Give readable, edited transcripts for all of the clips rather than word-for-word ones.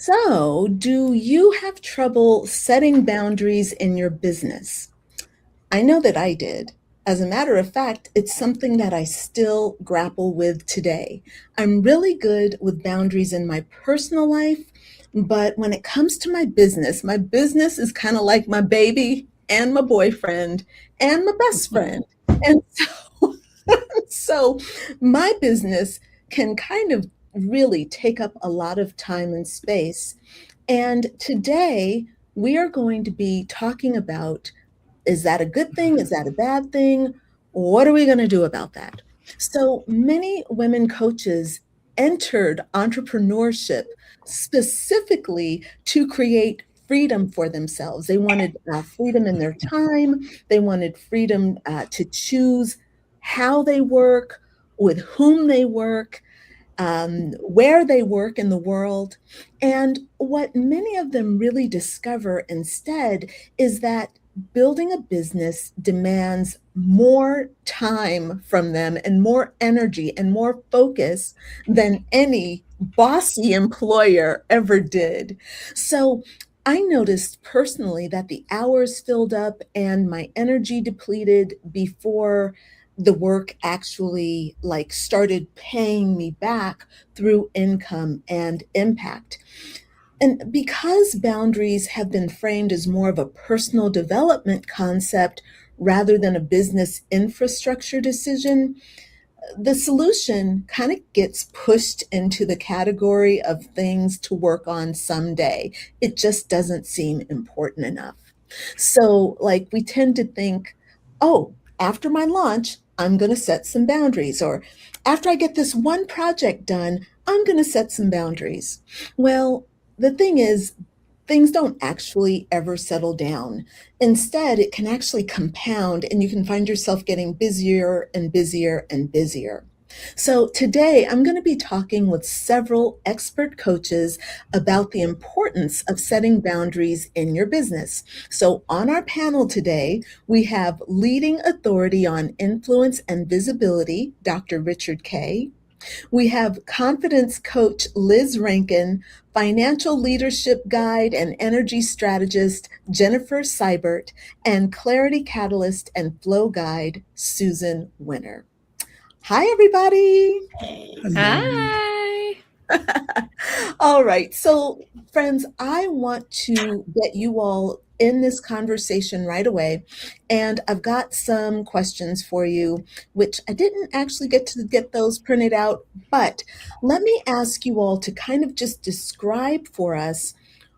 So, do you have trouble setting boundaries in your business? I know that I did. As a matter of fact, it's something that I still grapple with today. I'm really good with boundaries in my personal life, but when it comes to my business is kind of like my baby and my boyfriend and my best friend. And so, so my business can kind of really take up a lot of time and space. And today we are going to be talking about, is that a good thing? Is that a bad thing? What are we going to do about that? So many women coaches entered entrepreneurship specifically to create freedom for themselves. They wanted freedom in their time. They wanted freedom to choose how they work, with whom they work, where they work in the world. And what many of them really discover instead is that building a business demands more time from them and more energy and more focus than any bossy employer ever did. So I noticed personally that the hours filled up and my energy depleted before the work actually like started paying me back through income and impact. And because boundaries have been framed as more of a personal development concept rather than a business infrastructure decision, the solution kind of gets pushed into the category of things to work on someday. It just doesn't seem important enough. So, like, we tend to think, oh, after my launch, I'm going to set some boundaries. Or after I get this one project done, I'm going to set some boundaries. Well, the thing is, things don't actually ever settle down. Instead, it can actually compound and you can find yourself getting busier and busier and busier. So, today I'm going to be talking with several expert coaches about the importance of setting boundaries in your business. So, on our panel today, we have leading authority on influence and visibility, Dr. Richard Kaye. We have confidence coach Liz Rankin, financial leadership guide and energy strategist Jennifer Sifert, and clarity catalyst and flow guide Susan Winner. Hi, everybody. Hi. All right. So, friends, I want to get you all in this conversation right away. And I've got some questions for you, which I didn't actually get to get those printed out. But let me ask you all to kind of just describe for us,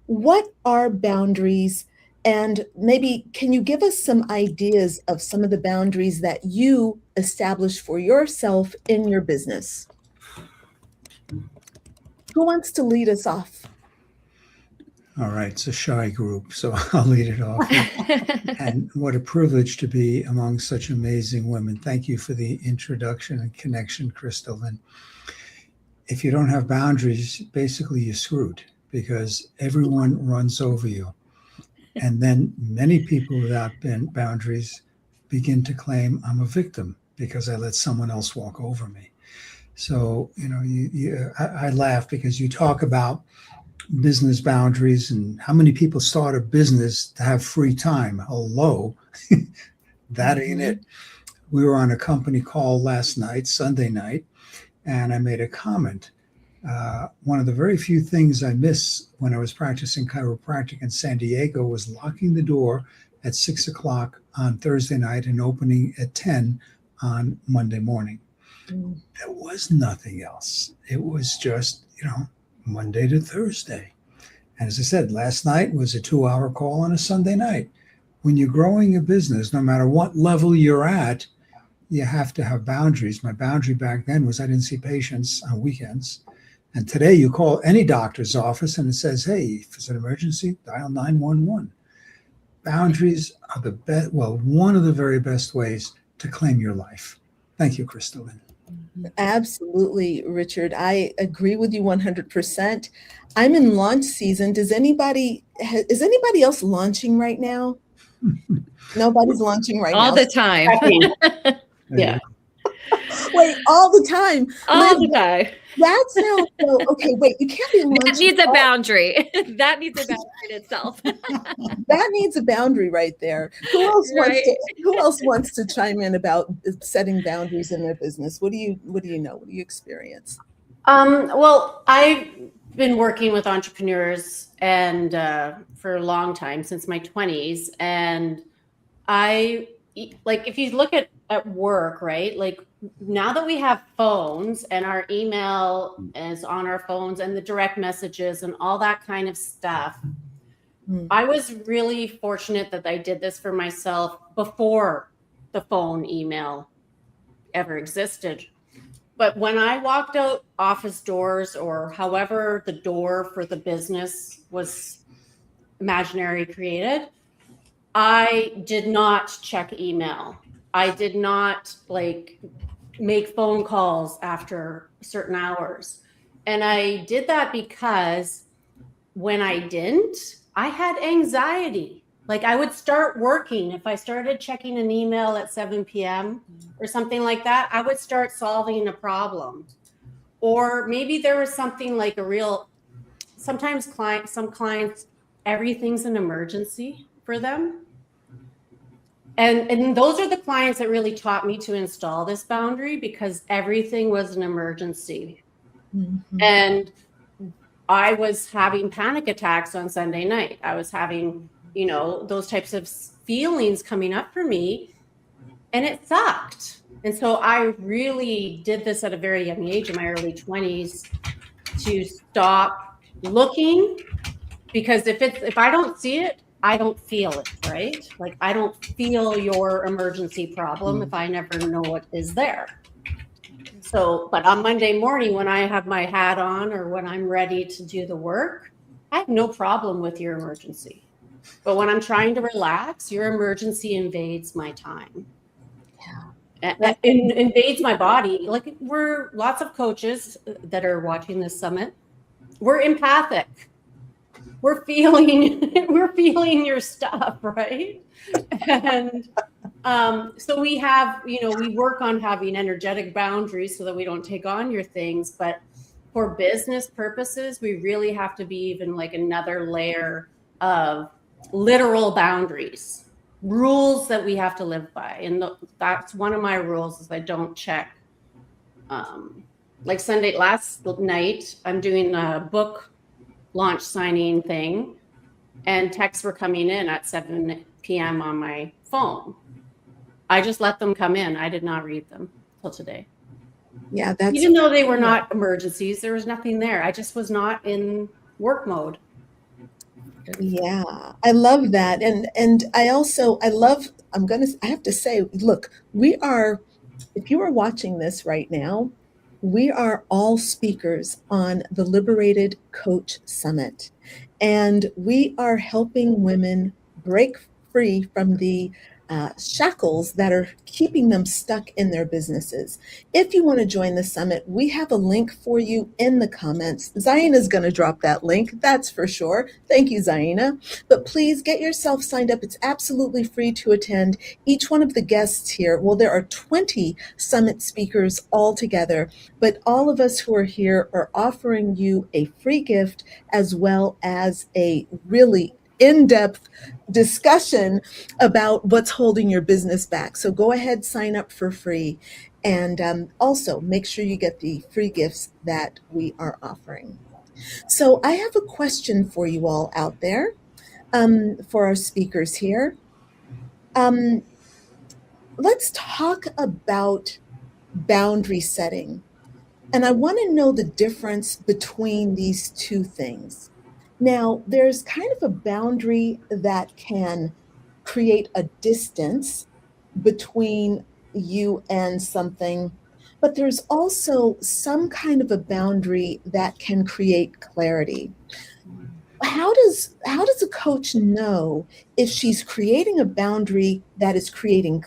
what are boundaries? And maybe can you give us some ideas of some of the boundaries that you establish for yourself in your business? Who wants to lead us off? All right, it's a shy group, so I'll lead it off. And what a privilege to be among such amazing women. Thank you for the introduction and connection, Crystal. And if you don't have boundaries, basically you're screwed because everyone runs over you. And then many people without boundaries begin to claim I'm a victim because I let someone else walk over me. So, I laugh because you talk about business boundaries and how many people start a business to have free time. Hello, that ain't it. We were on a company call last night, Sunday night, and I made a comment. One of the very few things I miss when I was practicing chiropractic in San Diego was locking the door at 6:00 on Thursday night and opening at 10 on Monday morning. There was nothing else. It was just, Monday to Thursday. And as I said, last night was a 2-hour call on a Sunday night. When you're growing a business, no matter what level you're at, you have to have boundaries. My boundary back then was I didn't see patients on weekends. And today you call any doctor's office and it says, hey, if it's an emergency, dial 911. Boundaries are one of the very best ways to claim your life. Thank you, Crystal. Absolutely, Richard. I agree with you 100%. I'm in launch season. Is anybody else launching right now? Nobody's launching right now. All the time. Yeah. Wait, all the time. All Lynn, the time. that sounds so, okay, wait, you can't be launching. That needs a boundary. That needs a boundary in itself. That needs a boundary right there. Right. Who else wants to chime in about setting boundaries in their business? What do you know? What do you experience? Well, I've been working with entrepreneurs and for a long time, since my 20s. And if you look at work, right? Like now that we have phones and our email is on our phones and the direct messages and all that kind of stuff, I was really fortunate that I did this for myself before the phone email ever existed. But when I walked out office doors, or however the door for the business was imaginary created, I did not check email. I did not make phone calls after certain hours. And I did that because when I didn't, I had anxiety. Like I would start working. If I started checking an email at 7 p.m. or something like that, I would start solving a problem. Or maybe there was something like sometimes some clients, everything's an emergency for them. And those are the clients that really taught me to install this boundary, because everything was an emergency. Mm-hmm. And I was having panic attacks on Sunday night. I was having, those types of feelings coming up for me, and it sucked. And so I really did this at a very young age, in my early 20s, to stop looking, because if I don't see it, I don't feel it, right? Like I don't feel your emergency problem if I never know what is there. So, but on Monday morning, when I have my hat on or when I'm ready to do the work, I have no problem with your emergency. But when I'm trying to relax, your emergency invades my time. Yeah. And invades my body. Like we're lots of coaches that are watching this summit. We're empathic. We're feeling your stuff, right? And so we have, we work on having energetic boundaries so that we don't take on your things. But for business purposes, we really have to be even like another layer of literal boundaries, rules that we have to live by. And that's one of my rules, is I don't check. Like Sunday last night, I'm doing a book launch signing thing, and texts were coming in at 7 p.m. on my phone. I just let them come in. I did not read them till today. Yeah, that's even though they were not emergencies, there was nothing there. I just was not in work mode. Yeah, I love that. And I have to say, look, if you are watching this right now, we are all speakers on the Liberated Coach Summit, and we are helping women break free from the shackles that are keeping them stuck in their businesses. If you want to join the summit, we have a link for you in the comments. Zaina is going to drop that link, that's for sure. Thank you, Zaina. But please get yourself signed up. It's absolutely free to attend. Each one of the guests here, well, there are 20 summit speakers altogether, but all of us who are here are offering you a free gift as well as a really in-depth discussion about what's holding your business back. So go ahead, sign up for free, and also make sure you get the free gifts that we are offering. So I have a question for you all out there, for our speakers here. Let's talk about boundary setting. And I want to know the difference between these two things. Now, there's kind of a boundary that can create a distance between you and something, but there's also some kind of a boundary that can create clarity. How does a coach know if she's creating a boundary that is creating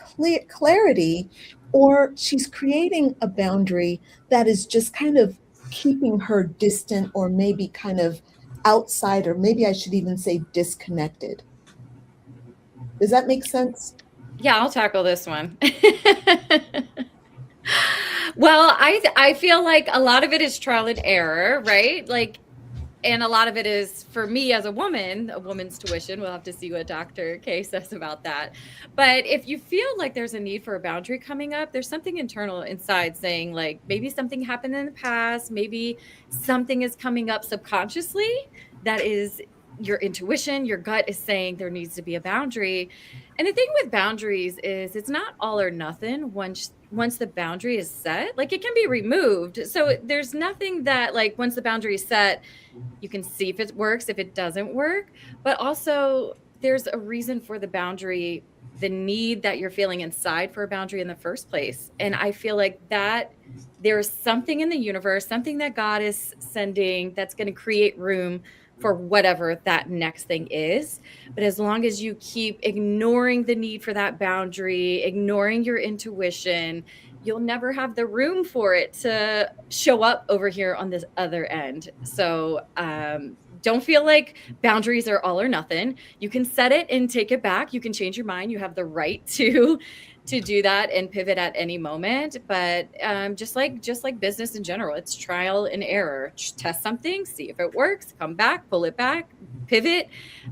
clarity, or she's creating a boundary that is just kind of keeping her distant, or maybe kind of outside, or maybe I should even say disconnected? Does that make sense? Yeah, I'll tackle this one. Well, I feel like a lot of it is trial and error, right? Like, and a lot of it is for me as a woman's tuition. We'll have to see what Dr. Kaye says about that. But if you feel like there's a need for a boundary coming up, there's something internal inside saying, like, maybe something happened in the past, maybe something is coming up subconsciously that is your intuition, your gut is saying there needs to be a boundary. And the thing with boundaries is it's not all or nothing. Once the boundary is set, like, it can be removed. So there's nothing that, like, once the boundary is set, you can see if it works, if it doesn't work. But also there's a reason for the boundary, the need that you're feeling inside for a boundary in the first place. And I feel like that there's something in the universe, something that God is sending that's going to create room for whatever that next thing is. But as long as you keep ignoring the need for that boundary, ignoring your intuition, you'll never have the room for it to show up over here on this other end. So don't feel like boundaries are all or nothing. You can set it and take it back. You can change your mind. You have the right to do that and pivot at any moment. But just like business in general, it's trial and error. Just test something, see if it works, come back, pull it back, pivot.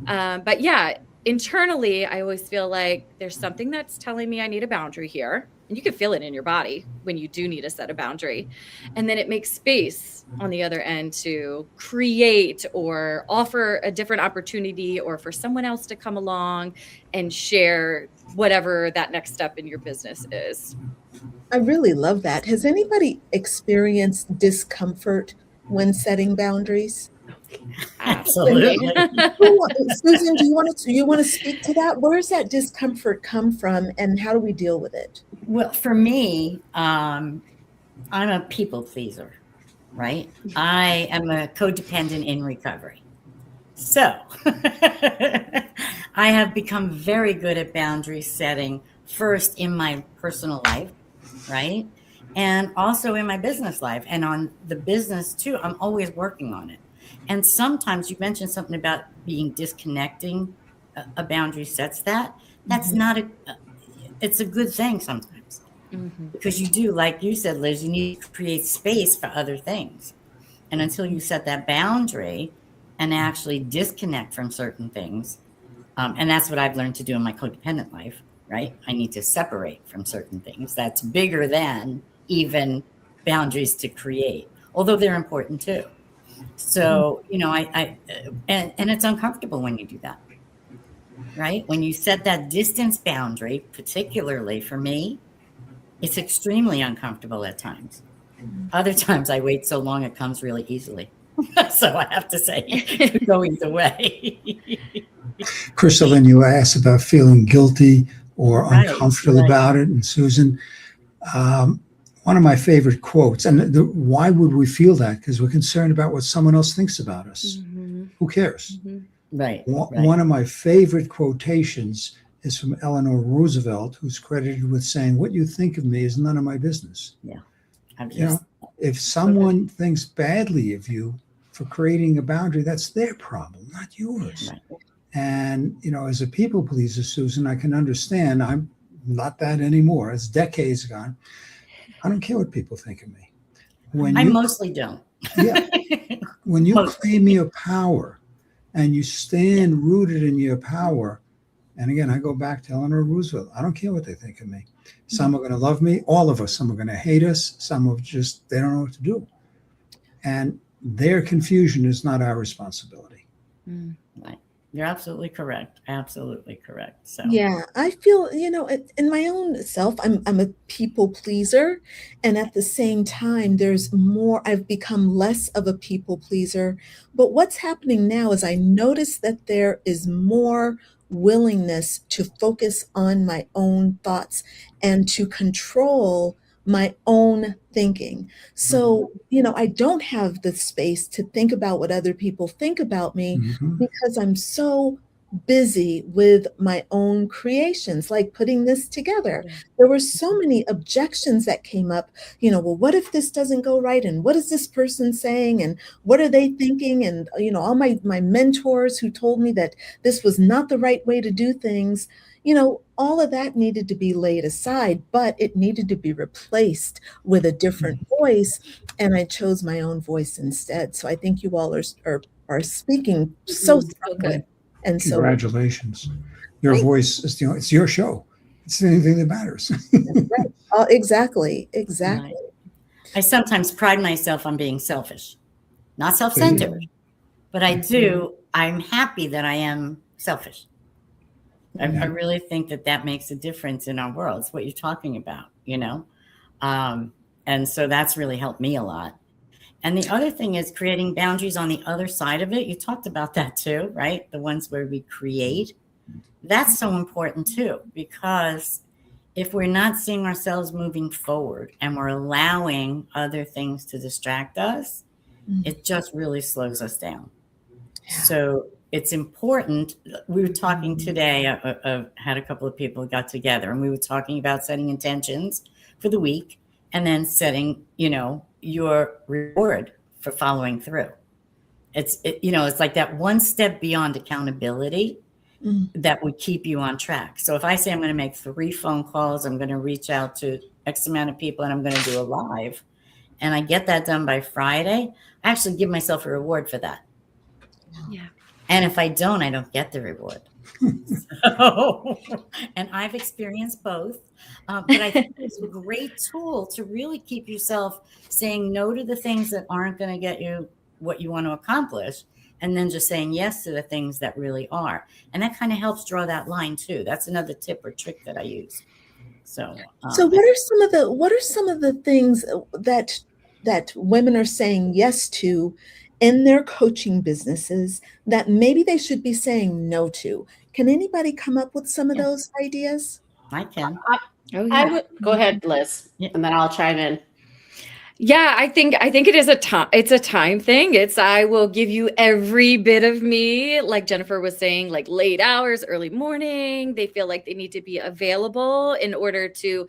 But yeah, internally, I always feel like there's something that's telling me I need a boundary here. And you can feel it in your body when you do need to set a boundary. And then it makes space on the other end to create or offer a different opportunity, or for someone else to come along and share whatever that next step in your business is. I really love that. Has anybody experienced discomfort when setting boundaries? Absolutely. Susan, do you want to speak to that? Where does that discomfort come from, and how do we deal with it? Well, for me, I'm a people pleaser, right? I am a codependent in recovery. So I have become very good at boundary setting, first in my personal life, right? And also in my business life. And on the business too, I'm always working on it. And sometimes you mentioned something about being disconnecting. A boundary sets that. That's not it's a good thing sometimes. Because you do, like you said, Liz, you need to create space for other things. And until you set that boundary and actually disconnect from certain things, and that's what I've learned to do in my codependent life, right? I need to separate from certain things. That's bigger than even boundaries to create, although they're important too. So, you know, and it's uncomfortable when you do that, right? When you set that distance boundary, particularly for me, it's extremely uncomfortable at times. Other times I wait so long, it comes really easily. So I have to say, it could go either way. Crystal, you asked about feeling guilty or uncomfortable about it. And Susan, one of my favorite quotes, and why would we feel that? Because we're concerned about what someone else thinks about us. Who cares? Right. One of my favorite quotations is from Eleanor Roosevelt, who's credited with saying, "What you think of me is none of my business." Yeah. You know, if someone thinks badly of you for creating a boundary, that's their problem, not yours. Right. And, you know, as a people pleaser, Susan, I can understand. I'm not that anymore. As decades gone, I don't care what people think of me. I mostly don't. Yeah. When you claim your power and you stand rooted in your power, and again, I go back to Eleanor Roosevelt. I don't care what they think of me. Some are going to love me. All of us. Some are going to hate us. Some are just, they don't know what to do. And their confusion is not our responsibility. Right. You're absolutely correct. Absolutely correct. So Yeah, I feel, you know, in my own self, I'm a people pleaser. And at the same time, there's more, I've become less of a people pleaser. But what's happening now is I notice that there is more willingness to focus on my own thoughts and to control my own thinking. So, you know, I don't have the space to think about what other people think about me because I'm so busy with my own creations, like putting this together. There were so many objections that came up, well, what if this doesn't go right? And what is this person saying? And what are they thinking? And, all my mentors who told me that this was not the right way to do things, all of that needed to be laid aside, but it needed to be replaced with a different voice. And I chose my own voice instead. So I think you all are speaking so strongly. And so, congratulations. Your Thank voice is, it's your show. It's the only thing that matters. right. Exactly. Right. I sometimes pride myself on being selfish, not self-centered, but I'm happy that I am selfish. I really think that makes a difference in our world. It's what you're talking about, and so that's really helped me a lot. And the other thing is creating boundaries on the other side of it. You talked about that too, right? The ones where we create. That's so important too, because if we're not seeing ourselves moving forward and we're allowing other things to distract us, it just really slows us down. Yeah. So it's important. We were talking today, I had a couple of people got together and we were talking about setting intentions for the week and then setting, your reward for following through. It's like that one step beyond accountability that would keep you on track. So if I say I'm going to make 3 phone calls, I'm going to reach out to X amount of people and I'm going to do a live and I get that done by Friday, I actually give myself a reward for that. Yeah. And if I don't get the reward. So, and I've experienced both, but I think it's a great tool to really keep yourself saying no to the things that aren't going to get you what you want to accomplish, and then just saying yes to the things that really are. And that kind of helps draw that line too. That's another tip or trick that I use. So what are some of the things that women are saying yes to in their coaching businesses that maybe they should be saying no to? Can anybody come up with some of those ideas? I can. I would go ahead, Liz, and then I'll chime in. Yeah, I think it is it's a time thing. I will give you every bit of me, like Jennifer was saying, like late hours, early morning. They feel like they need to be available in order to,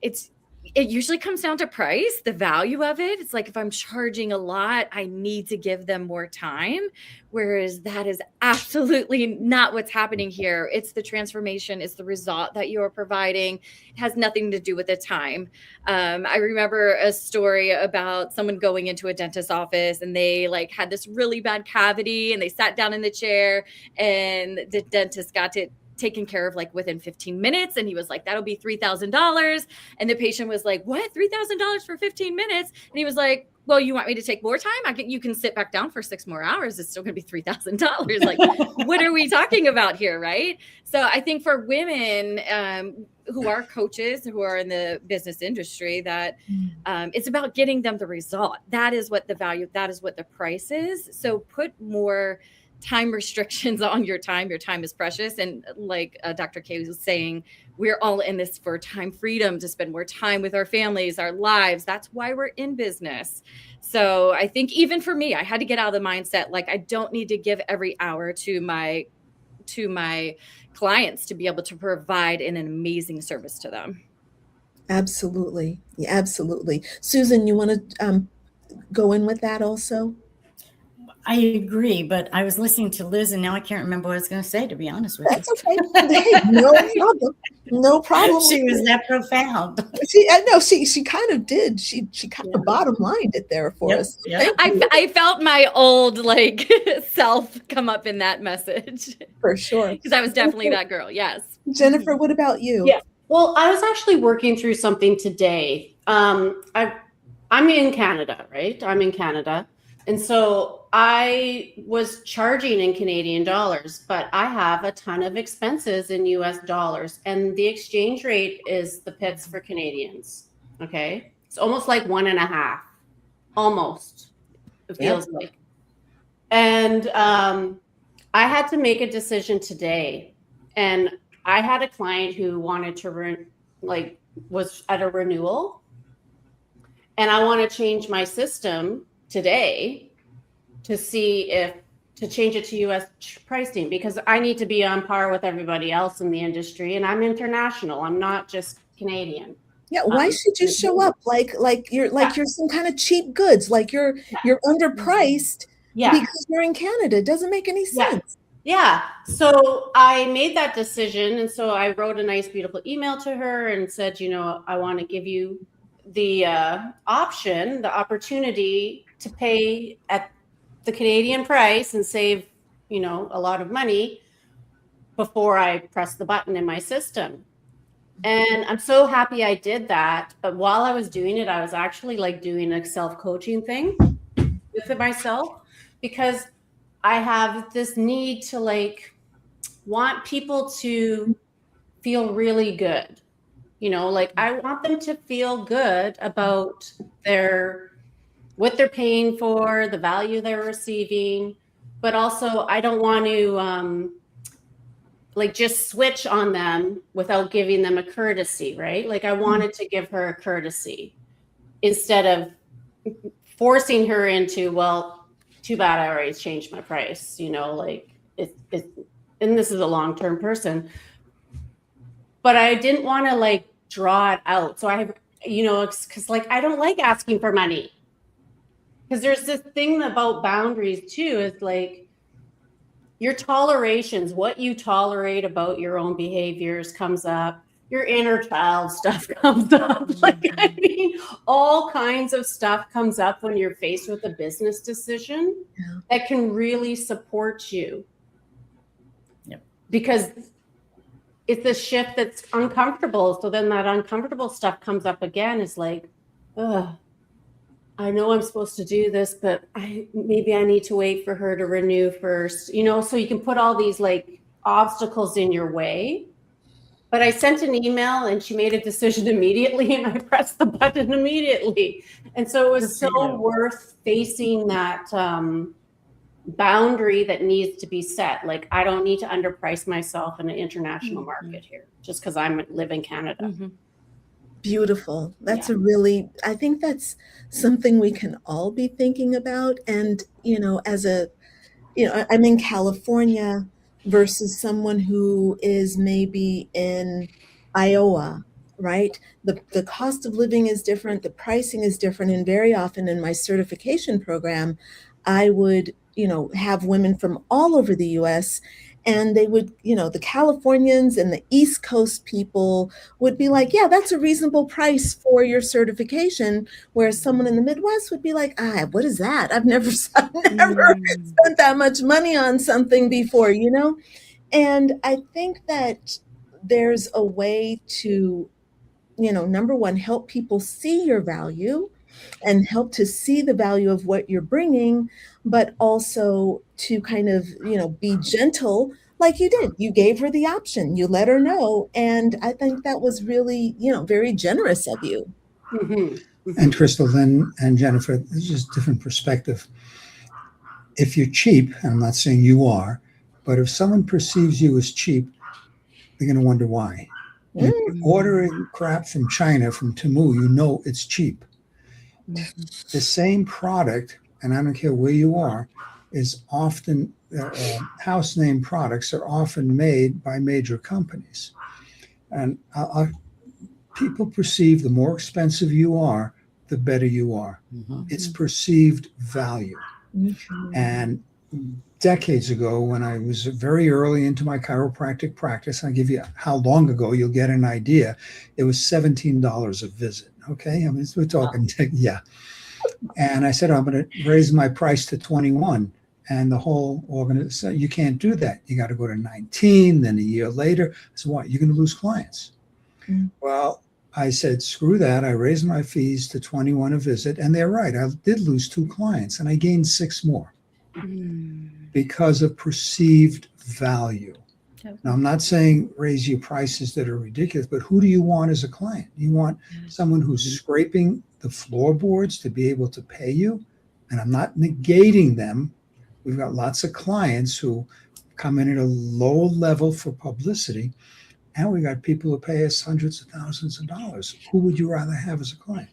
it usually comes down to price, the value of it. It's like, if I'm charging a lot, I need to give them more time. Whereas that is absolutely not what's happening here. It's the transformation, it's the result that you're providing. It has nothing to do with the time. I remember a story about someone going into a dentist's office and they had this really bad cavity and they sat down in the chair and the dentist got it taken care of within 15 minutes. And he was like, that'll be $3,000. And the patient was like, what? $3,000 for 15 minutes? And he was like, well, you want me to take more time? You can sit back down for 6 more hours. It's still going to be $3,000. What are we talking about here? Right. So I think for women who are coaches, who are in the business industry, that it's about getting them the result. That is what the value, that is what the price is. So put more time restrictions on your time. Your time is precious. And like Dr. Kaye was saying, we're all in this for time freedom, to spend more time with our families, our lives. That's why we're in business. So I think even for me, I had to get out of the mindset, I don't need to give every hour to my clients to be able to provide an amazing service to them. Absolutely. Yeah, absolutely. Susan, you want to go in with that also? I agree, but I was listening to Liz and now I can't remember what I was going to say, to be honest with you. That's okay. No problem. No problem. She was that profound. She kind of did. She kind of bottom lined it there for us. Yep. I felt my old self come up in that message. For sure. Because I was definitely that girl. Yes. Jennifer, what about you? Yeah. Well, I was actually working through something today. I'm in Canada, right? I'm in Canada. And so I was charging in Canadian dollars, but I have a ton of expenses in US dollars. And the exchange rate is the pits for Canadians. Okay. It's almost like 1.5. Almost. It feels like. And I had to make a decision today. And I had a client who wanted to was at a renewal. And I want to change my system today to see if to change it to US pricing because I need to be on par with everybody else in the industry, and I'm international. I'm not just Canadian. Yeah, why should you show up like you're some kind of cheap goods, like you're underpriced Yeah. because you're in Canada? It doesn't make any Yeah. sense. Yeah. So I made that decision. And so I wrote a nice, beautiful email to her and said, you know, I want to give you the option, the opportunity to pay at the Canadian price and save, you know, a lot of money before I press the button in my system. And I'm so happy I did that. But while I was doing it, I was actually like doing a self-coaching thing with it myself because I have this need to like want people to feel really good. You know, like I want them to feel good about what they're paying for, the value they're receiving, but also I don't want to like just switch on them without giving them a courtesy, right? Like I wanted to give her a courtesy instead of forcing her into, well, too bad I already changed my price, you know, like and this is a long-term person, but I didn't want to like draw it out. So I have, you know, because like I don't like asking for money. Because there's this thing about boundaries too, is like your tolerations, what you tolerate about your own behaviors comes up. Your inner child stuff comes up. Like, I mean, all kinds of stuff comes up when you're faced with a business decision that can really support you. Yep. Because it's a shift that's uncomfortable. So then that uncomfortable stuff comes up again. It's like, ugh, I know I'm supposed to do this, but maybe I need to wait for her to renew first, you know, so you can put all these like obstacles in your way. But I sent an email and she made a decision immediately and I pressed the button immediately. And so it was so worth facing that boundary that needs to be set. Like, I don't need to underprice myself in an international market here just because I live in Canada. Beautiful. That's I think that's something we can all be thinking about. And, you know, I'm in California versus someone who is maybe in Iowa, right? The cost of living is different, the pricing is different. And very often in my certification program, I would, you know, have women from all over the US, and they would, you know, the Californians and the East Coast people would be like, yeah, that's a reasonable price for your certification. Whereas someone in the Midwest would be like, what is that? I've never spent that much money on something before, you know? And I think that there's a way to, you know, number one, help people see your value and help to see the value of what you're bringing, but also to kind of, you know, be gentle like you did. You gave her the option, you let her know. And I think that was really, you know, very generous of you. And Crystal, Lynn, and Jennifer, this is just a different perspective. If you're cheap, and I'm not saying you are, but if someone perceives you as cheap, they're going to wonder why. If you're ordering crap from China, from Temu, you know it's cheap. The same product, and I don't care where you are, is often, house name products are often made by major companies. And people perceive the more expensive you are, the better you are. It's perceived value. And decades ago, when I was very early into my chiropractic practice, I'll give you how long ago, you'll get an idea. It was $17 a visit. Okay. I mean, we're talking, yeah. And I said, I'm going to raise my price to 21. And the whole organization said, you can't do that. You got to go to 19. Then a year later, I said, what? You're going to lose clients. Well, I said, screw that. I raised my fees to 21 a visit. And they're right. I did lose 2 clients and I gained 6 more because of perceived value. Now, I'm not saying raise your prices that are ridiculous, but who do you want as a client? You want someone who's scraping the floorboards to be able to pay you. And I'm not negating them. We've got lots of clients who come in at a low level for publicity. And we got people who pay us hundreds of thousands of dollars. Who would you rather have as a client?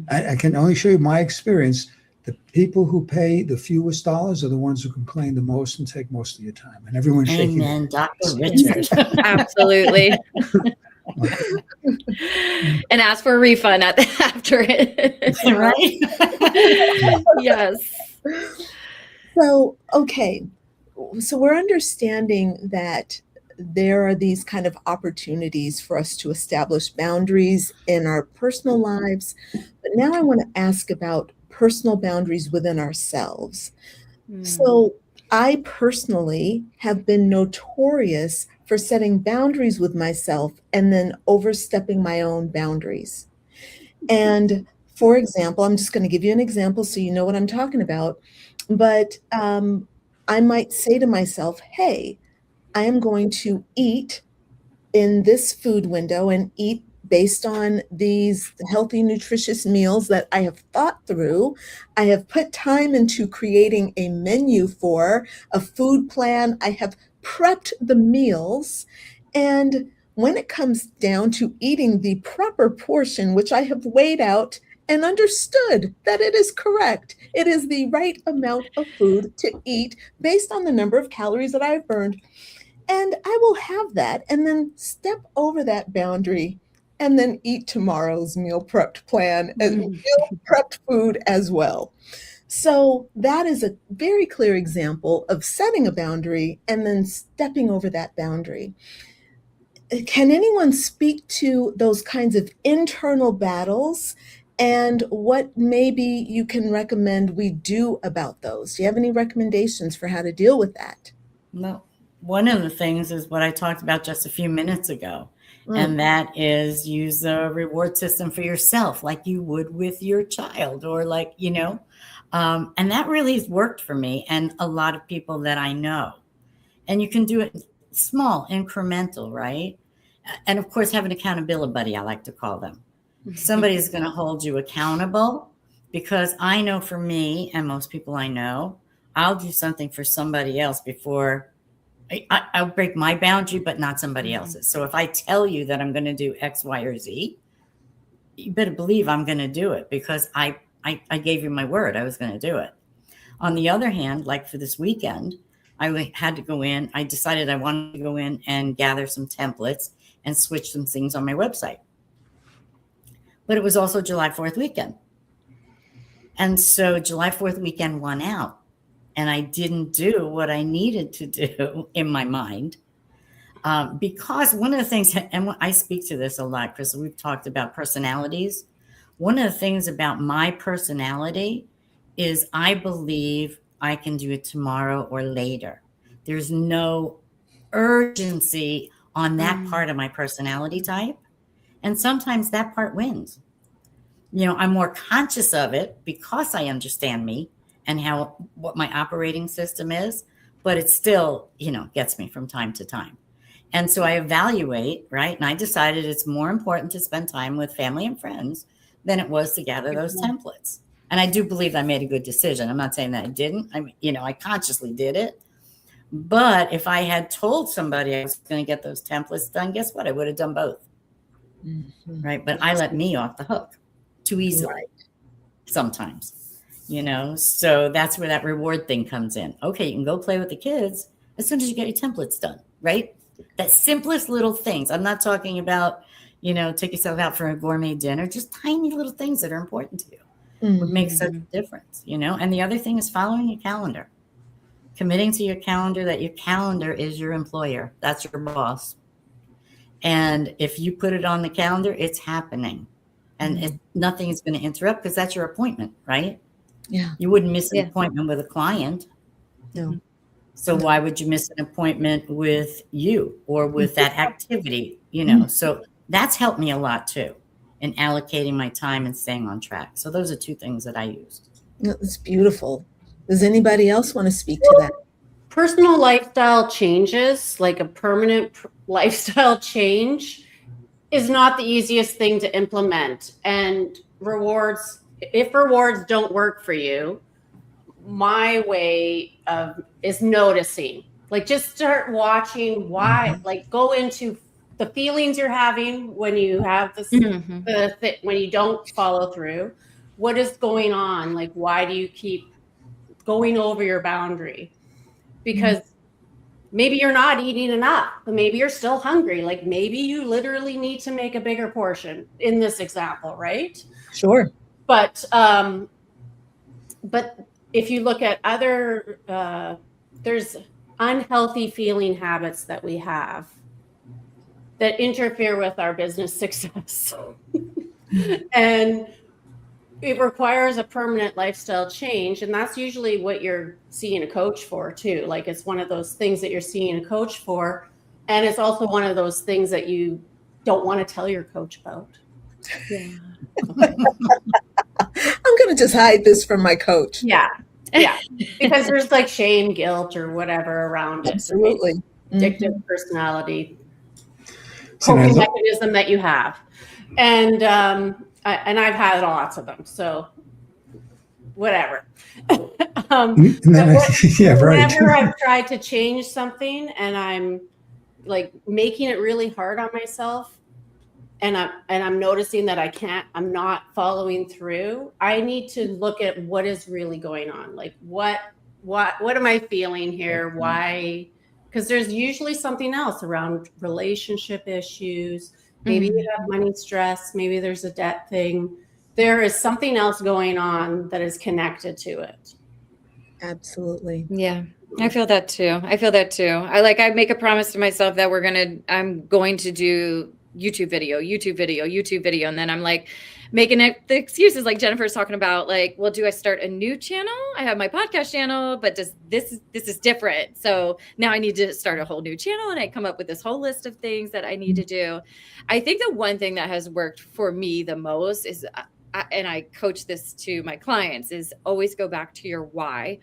I can only show you my experience the people who pay the fewest dollars are the ones who complain the most and take most of your time. And everyone's shaking. Amen, Dr. Richard. Absolutely. Okay. And ask for a refund after it. Right? Yes. So, okay. So we're understanding that there are these kind of opportunities for us to establish boundaries in our personal lives. But now I want to ask about personal boundaries within ourselves. So I personally have been notorious for setting boundaries with myself and then overstepping my own boundaries. And for example, I'm just going to give you an example so you know what I'm talking about. But I might say to myself, hey, I am going to eat in this food window and eat based on these healthy, nutritious meals that I have thought through. I have put time into creating a menu for a food plan. I have prepped the meals. And when it comes down to eating the proper portion, which I have weighed out and understood that it is correct, it is the right amount of food to eat based on the number of calories that I've burned. And I will have that and then step over that boundary and then eat tomorrow's meal prepped plan, meal prepped food as well. So that is a very clear example of setting a boundary and then stepping over that boundary. Can anyone speak to those kinds of internal battles and what maybe you can recommend we do about those? Do you have any recommendations for how to deal with that? No. One of the things is what I talked about just a few minutes ago, and that is use a reward system for yourself, like you would with your child, or like, and that really has worked for me and a lot of people that I know. And you can do it small, incremental, right? And of course, have an accountability buddy, I like to call them. Somebody's going to hold you accountable, because I know for me and most people I know, I'll do something for somebody else before I'll break my boundary, but not somebody else's. So if I tell you that I'm going to do X, Y, or Z, you better believe I'm going to do it, because I gave you my word I was going to do it. On the other hand, like for this weekend, I had to go in. I decided I wanted to go in and gather some templates and switch some things on my website. But it was also July 4th weekend. And so July 4th weekend won out. And I didn't do what I needed to do in my mind. Because one of the things, and I speak to this a lot, because we've talked about personalities. One of the things about my personality is I believe I can do it tomorrow or later. There's no urgency on that part of my personality type. And sometimes that part wins. I'm more conscious of it because I understand me and what my operating system is, but it still, gets me from time to time. And so I evaluate, right? And I decided it's more important to spend time with family and friends than it was to gather those templates. And I do believe I made a good decision. I'm not saying that I didn't. I consciously did it. But if I had told somebody I was going to get those templates done, guess what? I would have done both. Right? But I let me off the hook too easily sometimes. So that's where that reward thing comes in. Okay, you can go play with the kids as soon as you get your templates done, right? That simplest little things. I'm not talking about, take yourself out for a gourmet dinner, just tiny little things that are important to you would make such a difference, And the other thing is following your calendar, committing to your calendar, that your calendar is your employer. That's your boss. And if you put it on the calendar, it's happening. And nothing is going to interrupt, because that's your appointment, right? Yeah. You wouldn't miss an appointment with a client. No. So why would you miss an appointment with you or with that activity? So that's helped me a lot too in allocating my time and staying on track. So those are two things that I used. That's beautiful. Does anybody else want to speak to that? Personal lifestyle changes, like a permanent lifestyle change, is not the easiest thing to implement. And if rewards don't work for you, my way is noticing. Like, just start watching why, like go into the feelings you're having when you have this, when you don't follow through. what is going on? Like, why do you keep going over your boundary? Because maybe you're not eating enough, but maybe you're still hungry. Like, maybe you literally need to make a bigger portion in this example, right? Sure. But if you look at other, there's unhealthy feeling habits that we have that interfere with our business success. And it requires a permanent lifestyle change. And that's usually what you're seeing a coach for too. Like, it's one of those things that you're seeing a coach for. And it's also one of those things that you don't want to tell your coach about. Yeah. I'm going to just hide this from my coach. Yeah. Yeah. Because there's like shame, guilt, or whatever around it. Absolutely. Addictive personality coping mechanism that you have. And I've had lots of them. So whatever. Yeah, right. Whenever I've tried to change something and I'm like making it really hard on myself, and I'm noticing that I'm not following through, I need to look at what is really going on. Like, what am I feeling here? Why? Because there's usually something else around relationship issues. Maybe you have money stress.Maybe there's a debt thing. There is something else going on that is connected to it. Absolutely. Yeah. I feel that too. I make a promise to myself that I'm going to do YouTube video. And then I'm like making the excuses like Jennifer's talking about, like, well, do I start a new channel? I have my podcast channel, but this is different. So now I need to start a whole new channel, and I come up with this whole list of things that I need to do. I think the one thing that has worked for me the most is, and I coach this to my clients, is always go back to your why.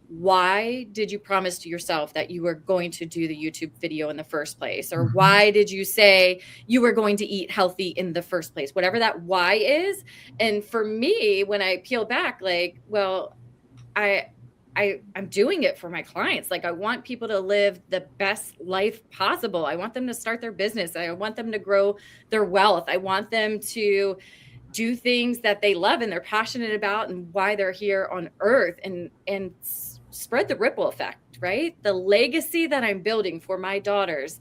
Why did you promise to yourself that you were going to do the YouTube video in the first place? Or why did you say you were going to eat healthy in the first place? Whatever that why is. And for me, when I peel back, like, well, I'm doing it for my clients. Like, I want people to live the best life possible. I want them to start their business. I want them to grow their wealth. I want them to do things that they love and they're passionate about, and why they're here on earth, and spread the ripple effect, right? The legacy that I'm building for my daughters,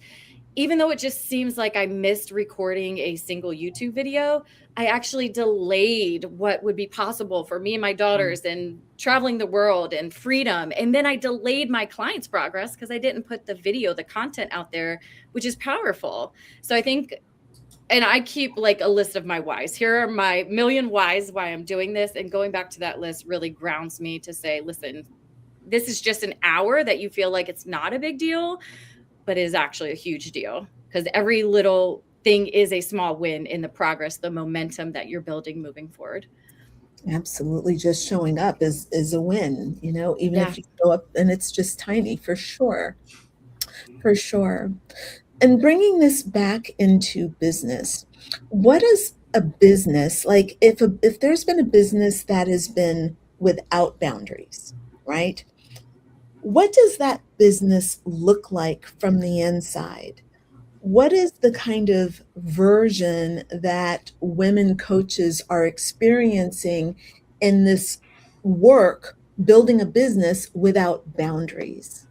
even though it just seems like I missed recording a single YouTube video, I actually delayed what would be possible for me and my daughters and traveling the world and freedom. And then I delayed my clients' progress because I didn't put the content out there, which is powerful. So I think, and I keep like a list of my whys. Here are my million whys why I'm doing this. And going back to that list really grounds me to say, listen, this is just an hour that you feel like it's not a big deal, but it is actually a huge deal, because every little thing is a small win in the progress, the momentum that you're building moving forward. Absolutely. Just showing up is a win, even if you show up and it's just tiny, for sure. For sure. And bringing this back into business, what is a business like? If there's been a business that has been without boundaries, right? What does that business look like from the inside? What is the kind of version that women coaches are experiencing in this work, building a business without boundaries?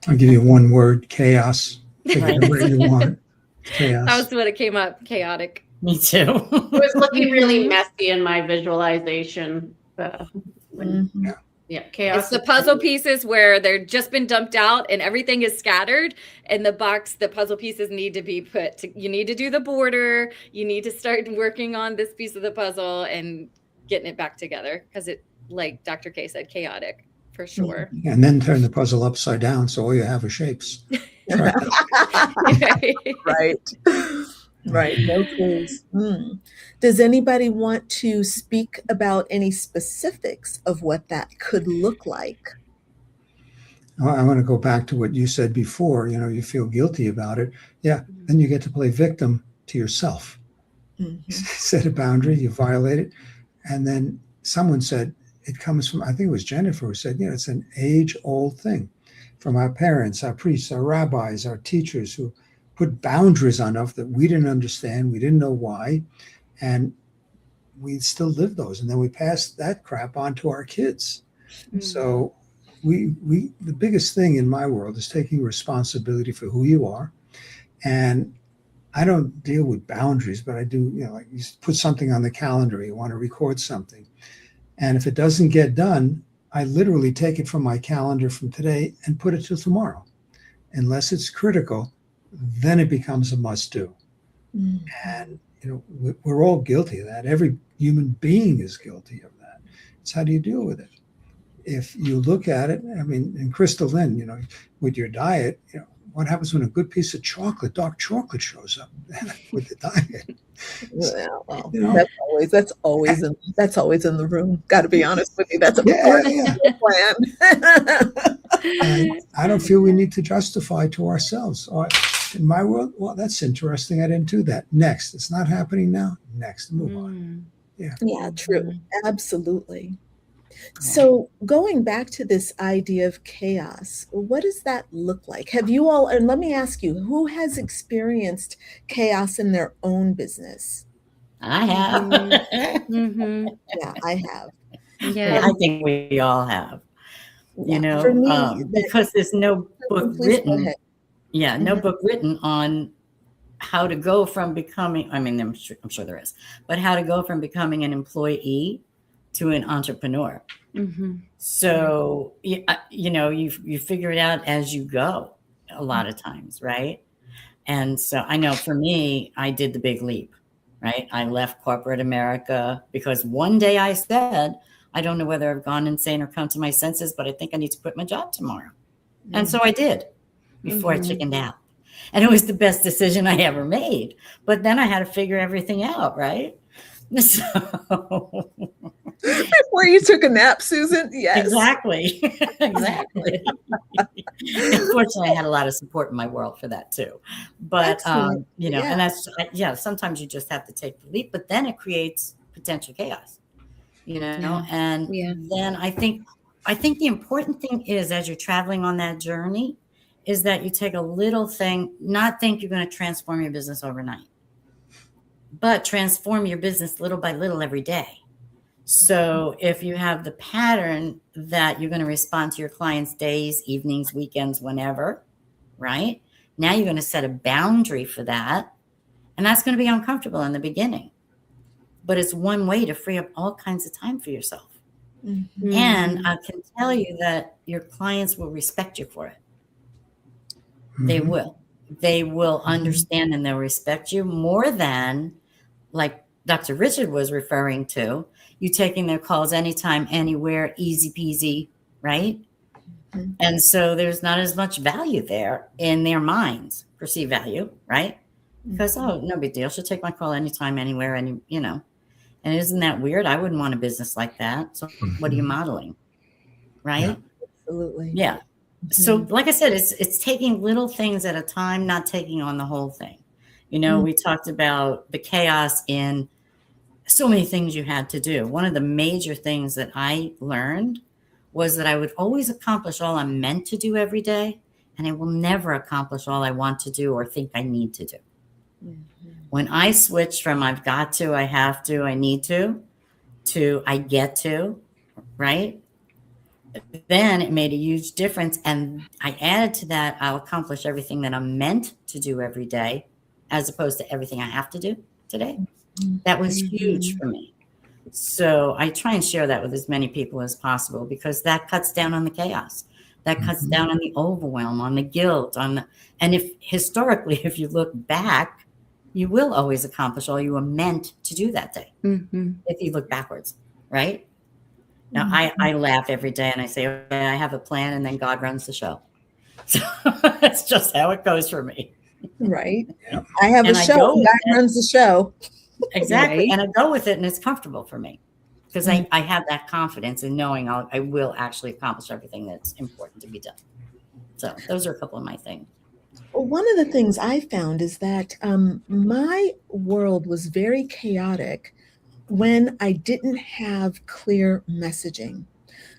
I'll give you one word: chaos. Take it where you want. Chaos. That was what it came up. Chaotic. Me too. It was looking really messy in my visualization. Yeah, chaos. It's the puzzle pieces where they're just been dumped out and everything is scattered, and the puzzle pieces need to be you need to do the border. You need to start working on this piece of the puzzle and getting it back together, because it, like Dr. Kaye said, chaotic for sure. And then turn the puzzle upside down, so all you have are shapes. Right. No clues. Does anybody want to speak about any specifics of what that could look like? I want to go back to what you said before. You feel guilty about it. Yeah. Then you get to play victim to yourself. Set a boundary, you violate it. And then someone said, it comes from, I think it was Jennifer who said, it's an age-old thing from our parents, our priests, our rabbis, our teachers, who put boundaries on us that we didn't understand. We didn't know why. And we still live those, and then we pass that crap on to our kids. So the biggest thing in my world is taking responsibility for who you are. And I don't deal with boundaries, but I do, like you put something on the calendar, you want to record something. And if it doesn't get done, I literally take it from my calendar from today and put it till tomorrow. Unless it's critical, then it becomes a must do. And, we're all guilty of that. Every human being is guilty of that. It's how do you deal with it? If you look at it, I mean, and Crystal Lynn, with your diet, what happens when a good piece of chocolate, dark chocolate, shows up with the diet? Well, that's always in the room. Got to be honest with you, that's a part of the plan. I don't feel we need to justify to ourselves. In my world, well, that's interesting. I didn't do that. Next, it's not happening now. Next, move on. Yeah, true, absolutely. So going back to this idea of chaos, what does that look like? Have you all, and let me ask you, who has experienced chaos in their own business? I have. Yeah, I have. Yeah. I think we all have. For me, because there's no book written. Yeah, no Mhm. book written on how to go from becoming, I mean, I'm sure there is, but how to go from becoming an employee to an entrepreneur. So, you figure it out as you go a lot of times, right? And so I know for me, I did the big leap, right? I left corporate America because one day I said, I don't know whether I've gone insane or come to my senses, but I think I need to quit my job tomorrow. And so I did before I chickened out. And it was the best decision I ever made. But then I had to figure everything out, right? So before you took a nap, Susan? Yes. Exactly. Exactly. Unfortunately, I had a lot of support in my world for that too. But, and that's, sometimes you just have to take the leap, but then it creates potential chaos, and then I think the important thing is, as you're traveling on that journey, is that you take a little thing, not think you're going to transform your business overnight, but transform your business little by little every day. So if you have the pattern that you're going to respond to your clients' days, evenings, weekends, whenever, right? Now you're going to set a boundary for that. And that's going to be uncomfortable in the beginning. But it's one way to free up all kinds of time for yourself. And I can tell you that your clients will respect you for it. They will. They will understand and they'll respect you more than, like Dr. Richard was referring to, you taking their calls anytime, anywhere, easy peasy, right? And so there's not as much value there in their minds, perceived value, right? Because, no big deal. She'll take my call anytime, anywhere, and isn't that weird? I wouldn't want a business like that. So what are you modeling? Right? Yeah. Absolutely. Yeah. So like I said, it's taking little things at a time, not taking on the whole thing. We talked about the chaos in so many things you had to do. One of the major things that I learned was that I would always accomplish all I'm meant to do every day, and I will never accomplish all I want to do or think I need to do. When I switched from I've got to, I have to, I need to I get to, right? Then it made a huge difference. And I added to that, I'll accomplish everything that I'm meant to do every day, as opposed to everything I have to do today. That was huge for me. So I try and share that with as many people as possible, because that cuts down on the chaos. That cuts down on the overwhelm, on the guilt, and if historically, if you look back, you will always accomplish all you were meant to do that day. If you look backwards, right? Now, I laugh every day and I say, okay, I have a plan, and then God runs the show. So that's just how it goes for me. Right. I have a show. God runs the show. Exactly. Right? And I go with it, and it's comfortable for me because I have that confidence in knowing I will actually accomplish everything that's important to be done. So those are a couple of my things. Well, one of the things I found is that my world was very chaotic when I didn't have clear messaging.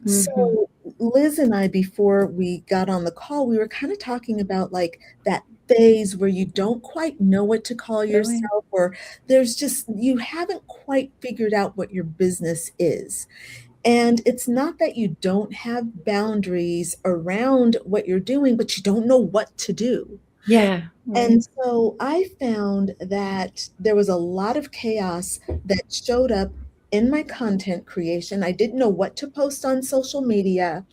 So Liz and I, before we got on the call, we were kind of talking about like that phase where you don't quite know what to call yourself, or there's just, you haven't quite figured out what your business is. And it's not that you don't have boundaries around what you're doing, but you don't know what to do. Yeah. And so I found that there was a lot of chaos that showed up in my content creation. I didn't know what to post on social media.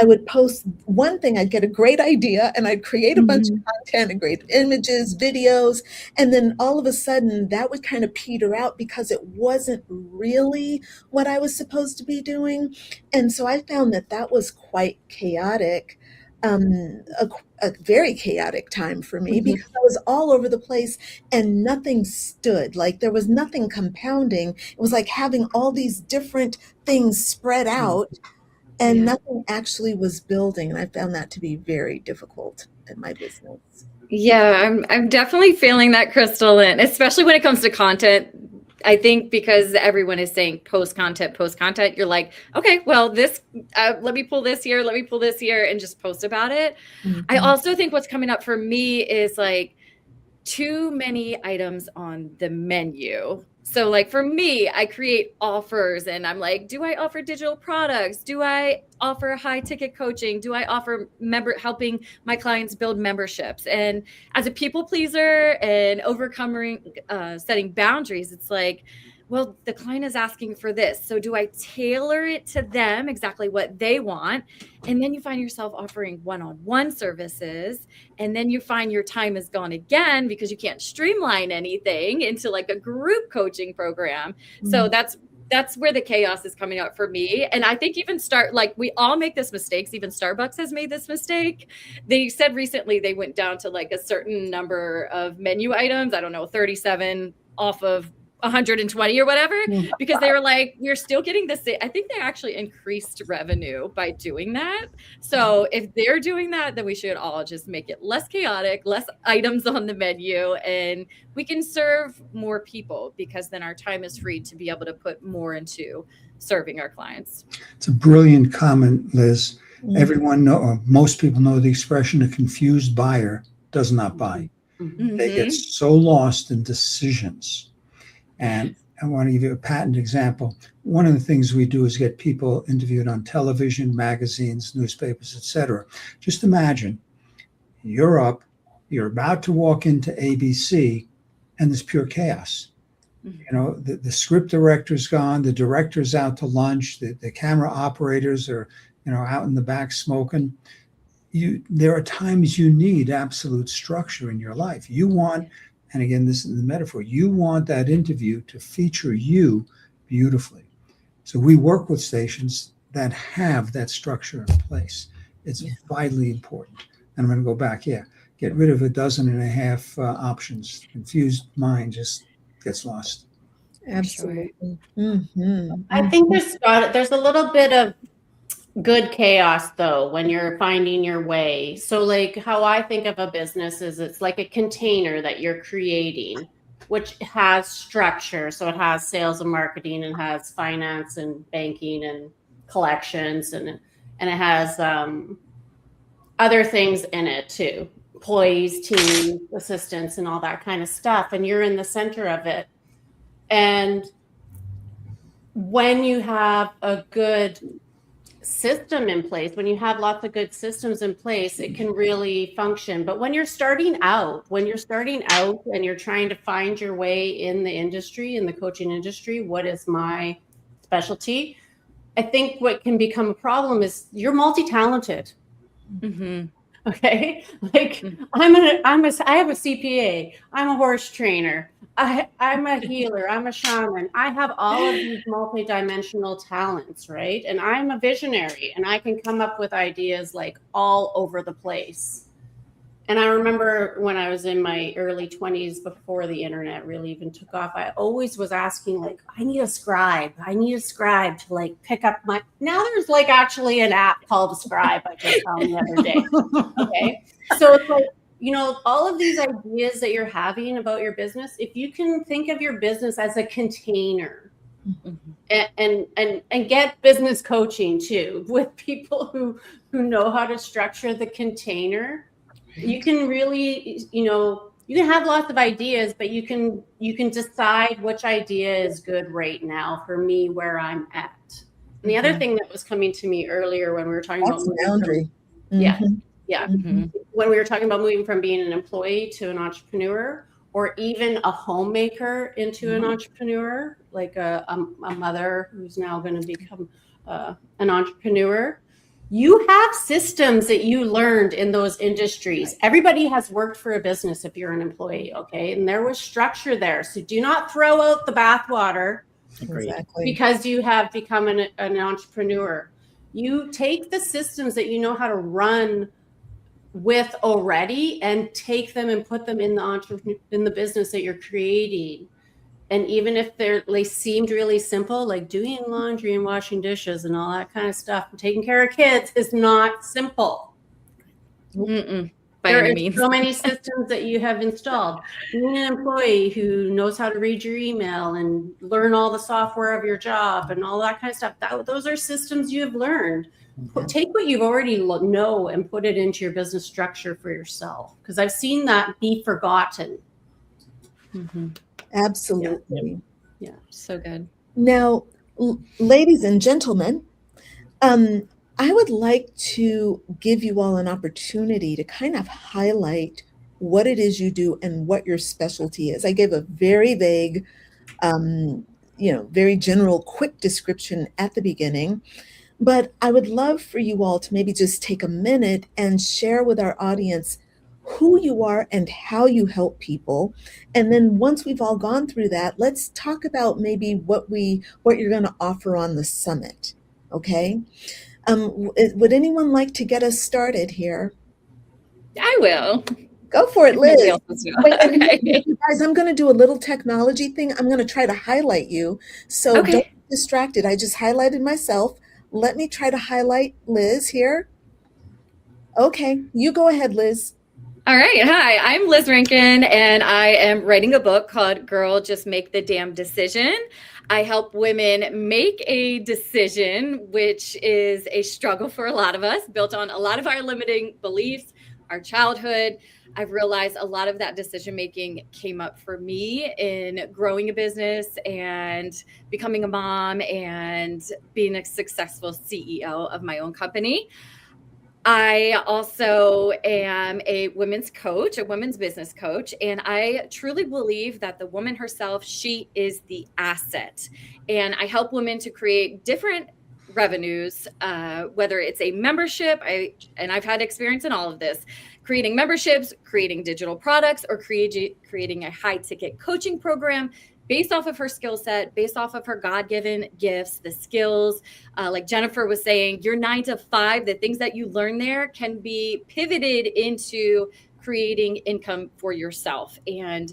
I would post one thing, I'd get a great idea, and I'd create a bunch of content and great images, videos, and then all of a sudden that would kind of peter out because it wasn't really what I was supposed to be doing. And so I found that that was quite chaotic, a very chaotic time for me, because I was all over the place and nothing stood. Like, there was nothing compounding. It was like having all these different things spread out, and nothing actually was building. And I found that to be very difficult in my business. Yeah, I'm definitely feeling that, Crystal, and especially when it comes to content. I think because everyone is saying post content, you're like, okay, well, this, let me pull this here, and just post about it. I also think what's coming up for me is like too many items on the menu. So like for me, I create offers and I'm like, do I offer digital products? Do I offer high ticket coaching? Do I offer helping my clients build memberships? And as a people pleaser and overcoming, setting boundaries, it's like, well, the client is asking for this. So do I tailor it to them, exactly what they want? And then you find yourself offering one-on-one services. And then you find your time is gone again because you can't streamline anything into like a group coaching program. So that's where the chaos is coming out for me. And I think even we all make this mistakes. Even Starbucks has made this mistake. They said recently they went down to like a certain number of menu items. I don't know, 37 off of 120 or whatever, because they were like, we're still getting this. I think they actually increased revenue by doing that. So if they're doing that, then we should all just make it less chaotic, less items on the menu, and we can serve more people, because then our time is free to be able to put more into serving our clients. It's a brilliant comment, Liz. Everyone or most people know the expression, a confused buyer does not buy. They get so lost in decisions. And I want to give you a patent example. One of the things we do is get people interviewed on television, magazines, newspapers, etc. Just imagine you're about to walk into ABC, and there's pure chaos. You know, the script director's gone, the director's out to lunch, the camera operators are, out in the back smoking. There are times you need absolute structure in your life. You want, and again, this is the metaphor, you want that interview to feature you beautifully. So we work with stations that have that structure in place. It's vitally important. And I'm going to go back, get rid of 12 options. Confused mind just gets lost. Absolutely. I think there's a little bit of good chaos though when you're finding your way. So like how I think of a business is it's like a container that you're creating, which has structure. So it has sales and marketing, and has finance and banking and collections, and it has other things in it too, employees, teams, assistants, and all that kind of stuff. And you're in the center of it. And when you have a good system in place, when you have lots of good systems in place, it can really function. But when you're starting out and you're trying to find your way in the industry, in the coaching industry, what is my specialty? I think what can become a problem is you're multi-talented. Okay, like I have a CPA, I'm a horse trainer, I'm a healer, I'm a shaman. I have all of these multi-dimensional talents, right? And I'm a visionary, and I can come up with ideas like all over the place. And I remember when I was in my early 20s, before the internet really even took off, I always was asking, like, I need a scribe to like pick up my, now there's like actually an app called a Scribe I just found the other day. Okay. So it's like, all of these ideas that you're having about your business, if you can think of your business as a container, and get business coaching too with people who know how to structure the container, You can really, you can have lots of ideas, but you can decide which idea is good right now for me where I'm at. And the other thing that was coming to me earlier when we were talking That's about a boundary. yeah, Mhm. when we were talking about moving from being an employee to an entrepreneur, or even a homemaker into an entrepreneur, like a mother who's now going to become an entrepreneur. You have systems that you learned in those industries. Everybody has worked for a business if you're an employee, okay? And there was structure there. So do not throw out the bathwater Exactly. because you have become an entrepreneur. You take the systems that you know how to run with already and take them and put them in the business that you're creating. And even if they seemed really simple, like doing laundry and washing dishes and all that kind of stuff, and taking care of kids is not simple. By There any are means. so many systems that you have installed. Being an employee who knows how to read your email and learn all the software of your job and all that kind of stuff, those are systems you have learned. Take what you've already know and put it into your business structure for yourself, because I've seen that be forgotten. Absolutely. Yeah. So good. Now, ladies and gentlemen, I would like to give you all an opportunity to kind of highlight what it is you do and what your specialty is. I gave a very vague, very general, quick description at the beginning, but I would love for you all to maybe just take a minute and share with our audience who you are and how you help people. And then once we've all gone through that, let's talk about maybe what you're going to offer on the summit. Okay. Would anyone like to get us started here? I will. Go for it, Nobody Liz. else is doing. Wait, and Okay. you guys, I'm going to do a little technology thing. I'm going to try to highlight you. So Okay. don't get distracted. I just highlighted myself. Let me try to highlight Liz here. Okay, you go ahead, Liz. All right. Hi, I'm Liz Rankin, and I am writing a book called Girl, Just Make the Damn Decision. I help women make a decision, which is a struggle for a lot of us, built on a lot of our limiting beliefs, our childhood. I've realized a lot of that decision making came up for me in growing a business and becoming a mom and being a successful CEO of my own company. I also am a women's coach, a women's business coach, and I truly believe that the woman herself, she is the asset. And I help women to create different revenues, whether it's a membership, I've had experience in all of this, creating memberships, creating digital products, or creating a high ticket coaching program based off of her skill set, based off of her God-given gifts, the skills. Like Jennifer was saying, your 9 to 5, the things that you learn there can be pivoted into creating income for yourself. And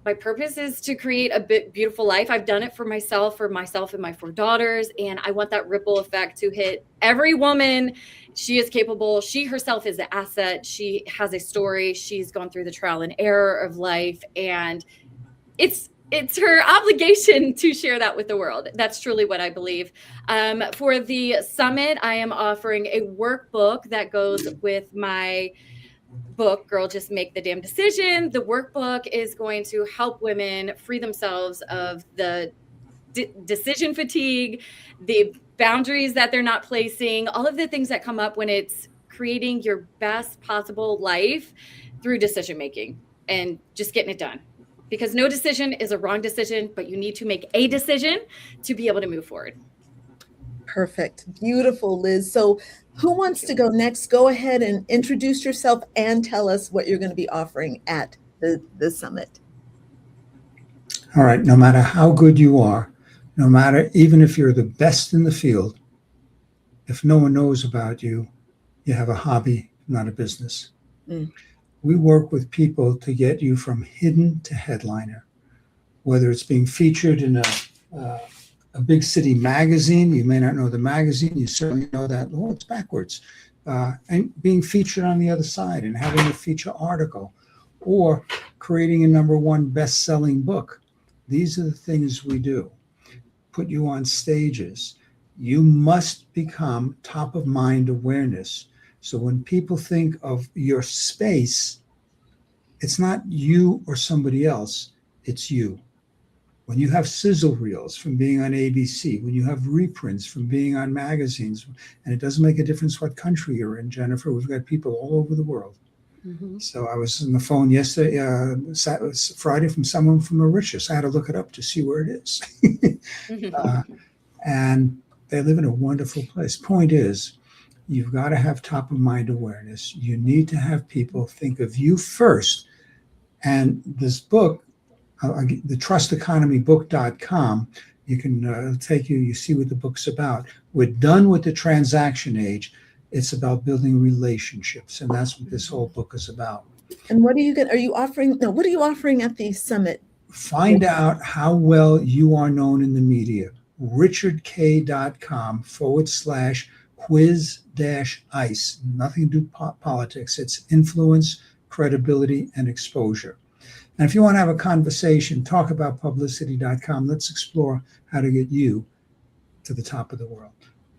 my purpose is to create a beautiful life. I've done it for myself and my 4 daughters. And I want that ripple effect to hit every woman. She is capable. She herself is the asset. She has a story. She's gone through the trial and error of life. And it's her obligation to share that with the world. That's truly what I believe. For the summit, I am offering a workbook that goes with my book, Girl, Just Make the Damn Decision. The workbook is going to help women free themselves of the decision fatigue, the boundaries that they're not placing, all of the things that come up when it's creating your best possible life through decision making and just getting it done. Because no decision is a wrong decision, but you need to make a decision to be able to move forward. Perfect. Beautiful, Liz. So who wants to go next? Go ahead and introduce yourself and tell us what you're going to be offering at the summit. All right. No matter how good you are, no matter, even if you're the best in the field, if no one knows about you, you have a hobby, not a business. We work with people to get you from hidden to headliner, whether it's being featured in a big city magazine. You may not know the magazine. You certainly know that, oh, it's backwards. And being featured on the other side and having a feature article or creating a #1 best-selling book. These are the things we do. Put you on stages. You must become top of mind awareness So when people think of your space, it's not you or somebody else, it's you. When you have sizzle reels from being on ABC, when you have reprints from being on magazines, and it doesn't make a difference what country you're in, Jennifer, we've got people all over the world. Mm-hmm. So I was on the phone yesterday, Friday, from someone from Mauritius. I had to look it up to see where it is. And they live in a wonderful place. Point is, you've got to have top of mind awareness. You need to have people think of you first. And this book, the trusteconomybook.com, you can take you see what the book's about. We're done with the transaction age. It's about building relationships. And that's what this whole book is about. And what are you offering? No, what are you offering at the summit? Find out how well you are known in the media. richardk.com/quiz-ice. Nothing to do with politics. It's influence, credibility, and exposure. And if you want to have a conversation, talk about publicity.com. Let's explore how to get you to the top of the world.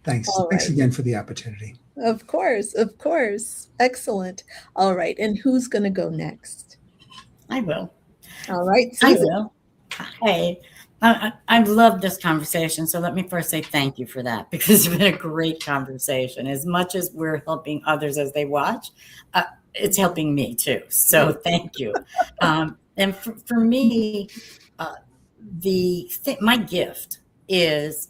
Thanks. All Thanks right. again for the opportunity. Of course, of course. Excellent. All right. And who's going to go next? I will. All right. I Susan. will. Hey, I've loved this conversation. So let me first say thank you for that, because it's been a great conversation. As much as we're helping others as they watch, it's helping me too. So thank you. And for me, my gift is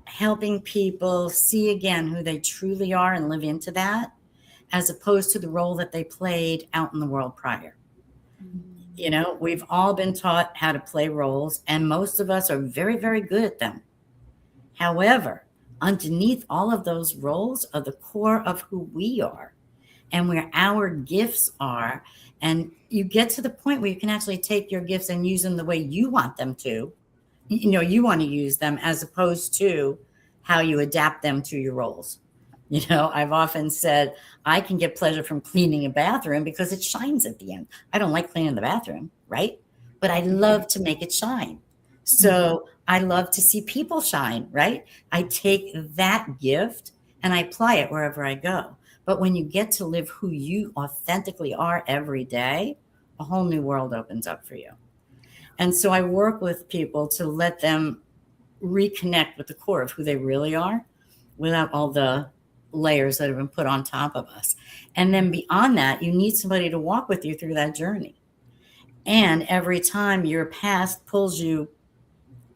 helping people see again who they truly are and live into that, as opposed to the role that they played out in the world prior. You know, we've all been taught how to play roles, and most of us are very, very good at them. However, underneath all of those roles are the core of who we are and where our gifts are. And you get to the point where you can actually take your gifts and use them the way you want them to. You want to use them, as opposed to how you adapt them to your roles. I've often said I can get pleasure from cleaning a bathroom because it shines at the end. I don't like cleaning the bathroom, right? But I love to make it shine. So I love to see people shine, right? I take that gift and I apply it wherever I go. But when you get to live who you authentically are every day, a whole new world opens up for you. And so I work with people to let them reconnect with the core of who they really are, without all the layers that have been put on top of us. And then beyond that, you need somebody to walk with you through that journey. And every time your past pulls you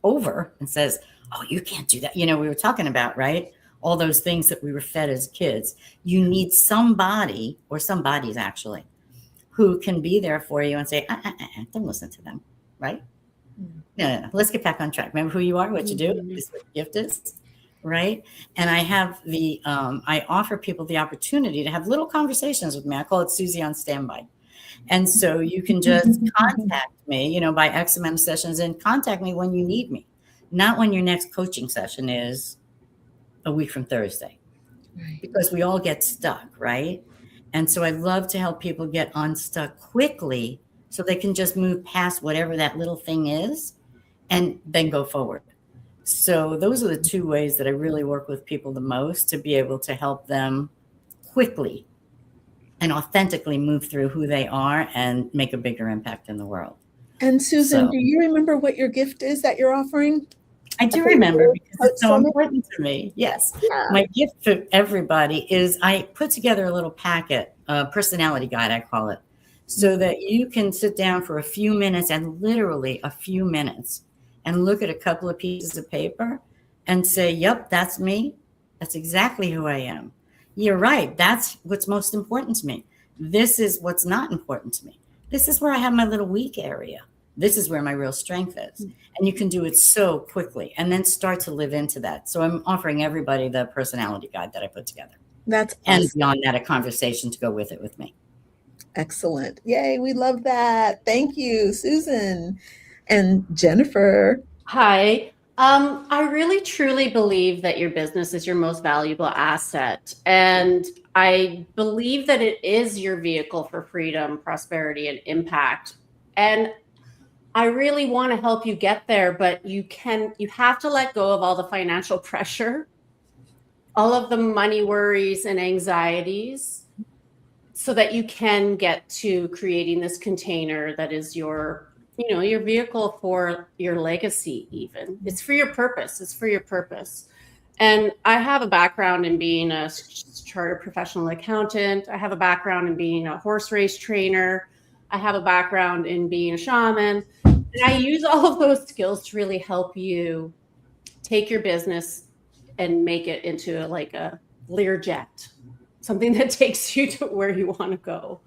over and says, oh, you can't do that. We were talking about, right? All those things that we were fed as kids. You need somebody, or somebody's actually, who can be there for you and say, don't listen to them, right? No. Let's get back on track. Remember who you are, what you do, this is what your gift is. Right. And I have I offer people the opportunity to have little conversations with me. I call it Susie on standby. And so you can just contact me, by X amount of sessions, and contact me when you need me, not when your next coaching session is a week from Thursday, right? Because we all get stuck. Right. And so I love to help people get unstuck quickly so they can just move past whatever that little thing is and then go forward. So those are the two ways that I really work with people the most, to be able to help them quickly and authentically move through who they are and make a bigger impact in the world. And Susan, do you remember what your gift is that you're offering? I do remember, because it's so important to me. Yes. Yeah. My gift for everybody is I put together a little packet, a personality guide, I call it, so that you can sit down for a few minutes, and literally a few minutes, and look at a couple of pieces of paper and say, yep, that's me. That's exactly who I am. You're right. That's what's most important to me. This is what's not important to me. This is where I have my little weak area. This is where my real strength is. And you can do it so quickly, and then start to live into that. So I'm offering everybody the personality guide that I put together. That's awesome. And beyond that, a conversation to go with it with me. Excellent. Yay. We love that. Thank you, Susan. And Jennifer. Hi. I really truly believe that your business is your most valuable asset. And I believe that it is your vehicle for freedom, prosperity, and impact. And I really want to help you get there, but you have to let go of all the financial pressure, all of the money worries and anxieties so that you can get to creating this container that is your, you know, your vehicle for your legacy. Even it's for your purpose. It's for your purpose. And I have a background in being a chartered professional accountant. I have a background in being a horse race trainer. I have a background in being a shaman. And I use all of those skills to really help you take your business and make it into like a Learjet, something that takes you to where you want to go.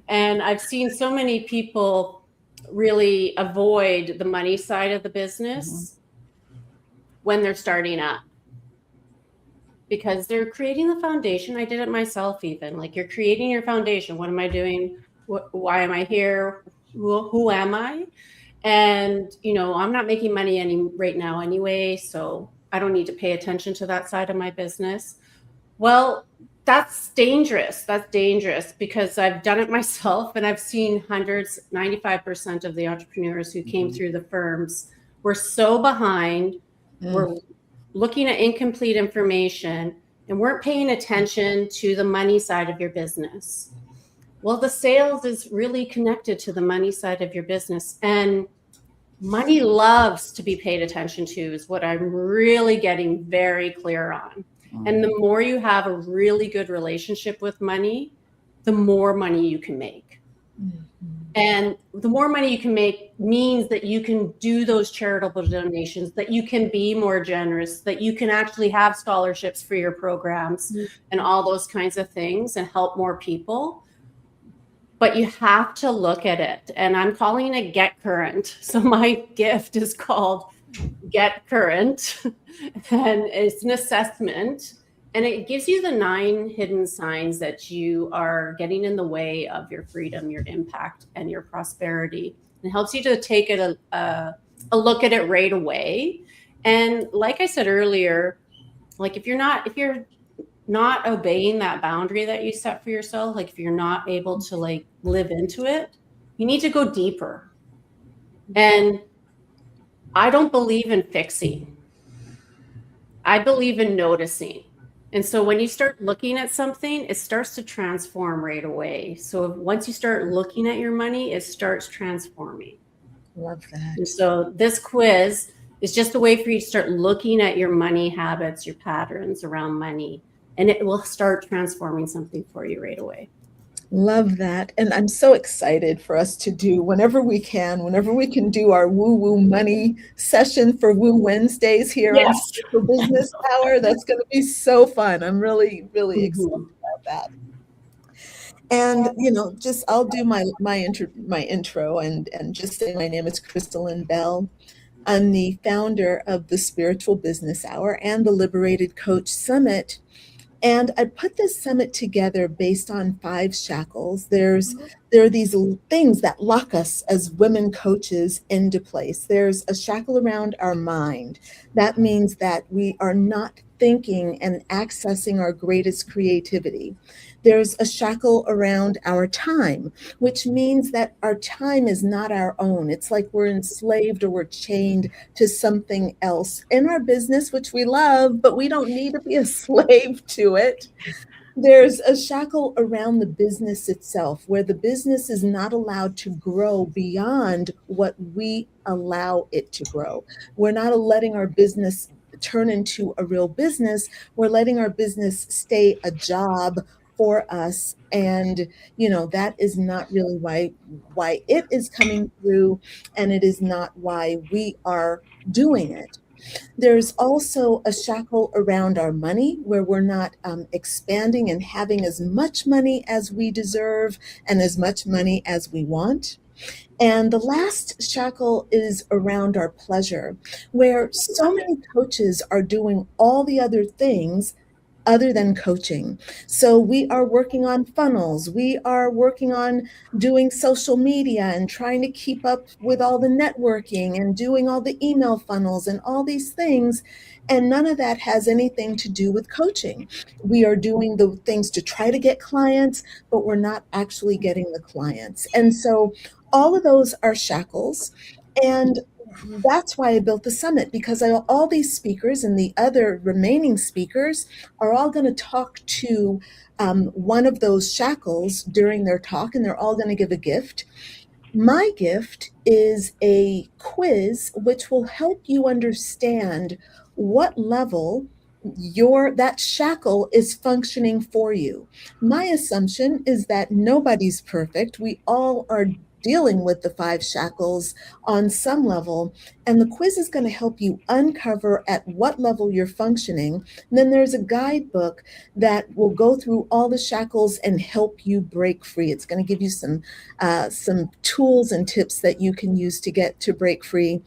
And I've seen so many people really avoid the money side of the business when they're starting up, because they're creating the foundation. I did it myself, even. Like, you're creating your foundation. What am I doing? Why am I here? Who am I? And, you know, I'm not making money right now anyway, so I don't need to pay attention to that side of my business. Well, that's dangerous. That's dangerous, because I've done it myself, and I've seen hundreds, 95% of the entrepreneurs who came through the firms were so behind, were looking at incomplete information, and weren't paying attention to the money side of your business. Well, the sales is really connected to the money side of your business, and money loves to be paid attention to, is what I'm really getting very clear on. And the more you have a really good relationship with money, the more money you can make. And the more money you can make means that you can do those charitable donations, that you can be more generous, that you can actually have scholarships for your programs and all those kinds of things, and help more people. But you have to look at it. And I'm calling it Get Current. So my gift is called Get Current. And it's an assessment. And it gives you the 9 hidden signs that you are getting in the way of your freedom, your impact, and your prosperity. It helps you to take it a look at it right away. And like I said earlier, like if you're not obeying that boundary that you set for yourself, like if you're not able to like live into it, you need to go deeper. And I don't believe in fixing. I believe in noticing. And so when you start looking at something, it starts to transform right away. So once you start looking at your money, it starts transforming. Love that. And so this quiz is just a way for you to start looking at your money habits, your patterns around money, and it will start transforming something for you right away. Love that. And I'm so excited for us to do whenever we can do our woo-woo money session for Woo Wednesdays here on Spiritual Business Hour. That's going to be so fun. I'm really, really excited about that. And, you know, just I'll do my intro and just say my name is Lynn Bell. I'm the founder of the Spiritual Business Hour and the Liberated Coach Summit. And I put this summit together based on 5 shackles. There are these things that lock us as women coaches into place. There's a shackle around our mind. That means that we are not thinking and accessing our greatest creativity. There's a shackle around our time, which means that our time is not our own. It's like we're enslaved or we're chained to something else in our business, which we love, but we don't need to be a slave to it. There's a shackle around the business itself, where the business is not allowed to grow beyond what we allow it to grow. We're not letting our business turn into a real business. We're letting our business stay a job for us. And, you know, that is not really why it is coming through, and it is not why we are doing it. There's also a shackle around our money, where we're not expanding and having as much money as we deserve and as much money as we want. And the last shackle is around our pleasure, where so many coaches are doing all the other things other than coaching. So we are working on funnels. We are working on doing social media and trying to keep up with all the networking and doing all the email funnels and all these things. And none of that has anything to do with coaching. We are doing the things to try to get clients, but we're not actually getting the clients. And so all of those are shackles. And That's why I built the summit, because all these speakers and the other remaining speakers are all going to talk to one of those shackles during their talk, and they're all going to give a gift. My gift is a quiz which will help you understand what level that shackle is functioning for you. My assumption is that nobody's perfect. We all are dealing with the 5 shackles on some level, and the quiz is going to help you uncover at what level you're functioning. And then there's a guidebook that will go through all the shackles and help you break free. It's going to give you some tools and tips that you can use to break free,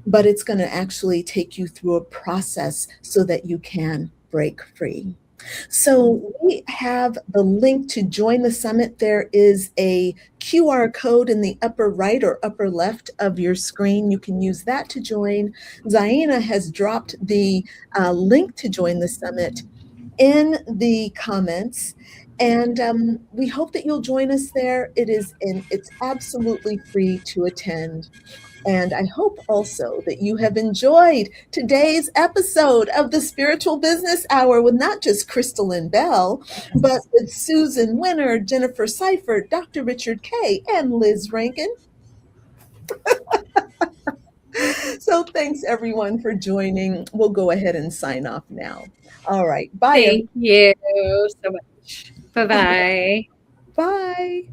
but it's going to actually take you through a process so that you can break free. So we have the link to join the summit. There is a QR code in the upper right or upper left of your screen. You can use that to join. Zaina has dropped the link to join the summit in the comments. And we hope that you'll join us there. It's absolutely free to attend. And I hope also that you have enjoyed today's episode of the Spiritual Business Hour with not just Lynn Bell, but with Susan Winter, Jennifer Sifert, Dr. Richard Kaye, and Liz Rankin. So thanks everyone for joining. We'll go ahead and sign off now. All right. Bye. Thank you so much. Bye-bye. Bye.